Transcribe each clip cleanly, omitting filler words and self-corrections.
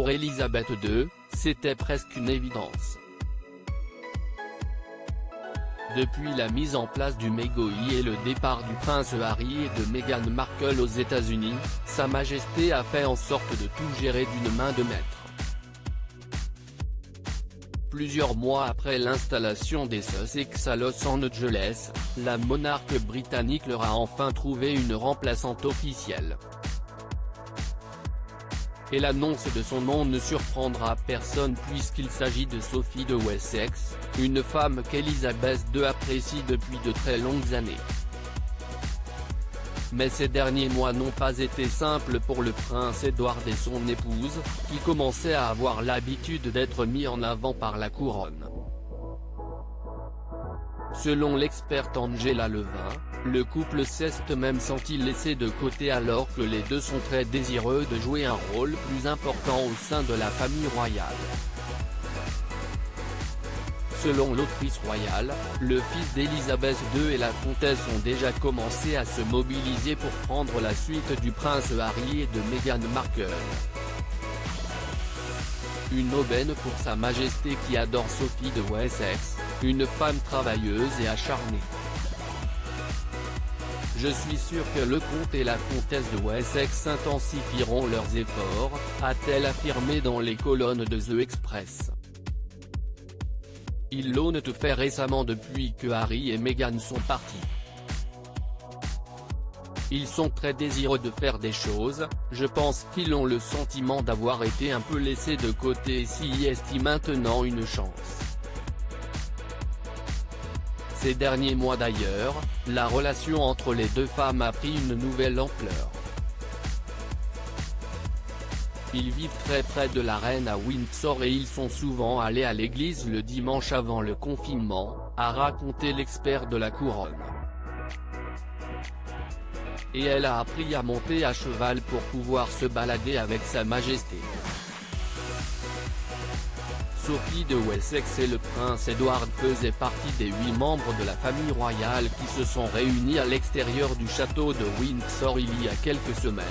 pour Elisabeth II, c'était presque une évidence. Depuis la mise en place du Megoi et le départ du prince Harry et de Meghan Markle aux États-Unis, Sa Majesté a fait en sorte de tout gérer d'une main de maître. Plusieurs mois après l'installation des Sussex à Los Angeles, la monarque britannique leur a enfin trouvé une remplaçante officielle. Et l'annonce de son nom ne surprendra personne puisqu'il s'agit de Sophie de Wessex, une femme qu'Elisabeth II apprécie depuis de très longues années. Mais ces derniers mois n'ont pas été simples pour le prince Édouard et son épouse, qui commençaient à avoir l'habitude d'être mis en avant par la couronne. Selon l'experte Angela Levin, le couple s'est même senti laissé de côté alors que les deux sont très désireux de jouer un rôle plus important au sein de la famille royale. Selon l'autrice royale, le fils d'Elisabeth II et la comtesse ont déjà commencé à se mobiliser pour prendre la suite du prince Harry et de Meghan Markle. Une aubaine pour Sa Majesté qui adore Sophie de Wessex, une femme travailleuse et acharnée. Je suis sûr que le comte et la comtesse de Wessex intensifieront leurs efforts, a-t-elle affirmé dans les colonnes de The Express. Ils l'ont tout fait récemment depuis que Harry et Meghan sont partis. Ils sont très désireux de faire des choses, je pense qu'ils ont le sentiment d'avoir été un peu laissés de côté et s'y estiment maintenant une chance. Ces derniers mois d'ailleurs, la relation entre les deux femmes a pris une nouvelle ampleur. Ils vivent très près de la reine à Windsor et ils sont souvent allés à l'église le dimanche avant le confinement, a raconté l'expert de la couronne. Et elle a appris à monter à cheval pour pouvoir se balader avec Sa Majesté. Sophie de Wessex et le prince Edward faisaient partie des 8 membres de la famille royale qui se sont réunis à l'extérieur du château de Windsor il y a quelques semaines,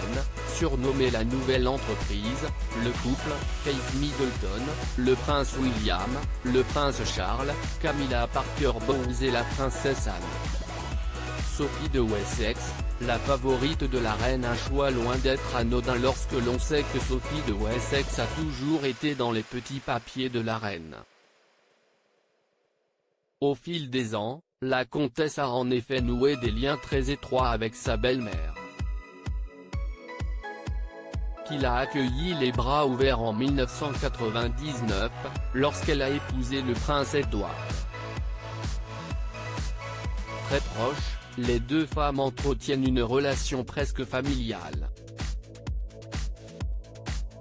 surnommé la Nouvelle Entreprise, le couple, Kate Middleton, le prince William, le prince Charles, Camilla Parker Bowles et la princesse Anne. Sophie de Wessex, la favorite de la reine, un choix loin d'être anodin lorsque l'on sait que Sophie de Wessex a toujours été dans les petits papiers de la reine. Au fil des ans, la comtesse a en effet noué des liens très étroits avec sa belle-mère, qui l'a accueillie les bras ouverts en 1999, lorsqu'elle a épousé le prince Édouard. Très proches, les deux femmes entretiennent une relation presque familiale.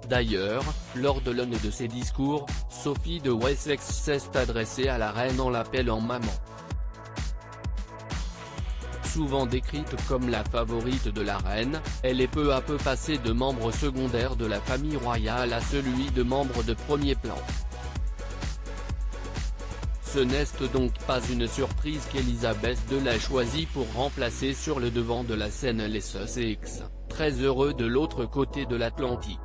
D'ailleurs, lors de l'un de ses discours, Sophie de Wessex s'est adressée à la reine en l'appelant maman. Souvent décrite comme la favorite de la reine, elle est peu à peu passée de membre secondaire de la famille royale à celui de membre de premier plan. Ce n'est donc pas une surprise qu'Elisabeth II l'ait choisi pour remplacer sur le devant de la scène les Sussex, très heureux de l'autre côté de l'Atlantique.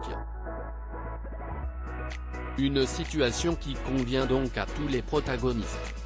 Une situation qui convient donc à tous les protagonistes.